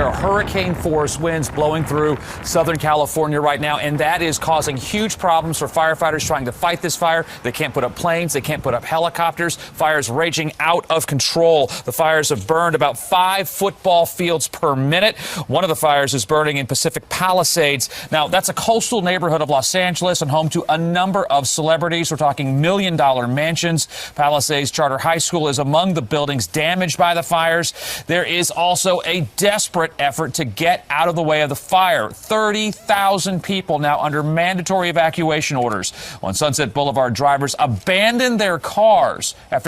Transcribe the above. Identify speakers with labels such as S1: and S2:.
S1: are hurricane-force winds blowing through Southern California right now, and that is causing huge problems for firefighters trying to fight this fire. They can't put up planes. They can't put up helicopters. Fires raging out of control. The fires have burned about 5 football fields per minute. One of the fires is burning in Pacific Palisades. Now, that's a coastal neighborhood of Los Angeles and home to a number of celebrities. We're talking million-dollar mansions. Palisades Charter High School is among the buildings damaged by the fires. There is also a desperate effort to get out of the way of the fire. 30,000 people now under mandatory evacuation orders. On Sunset Boulevard, drivers abandoned their cars after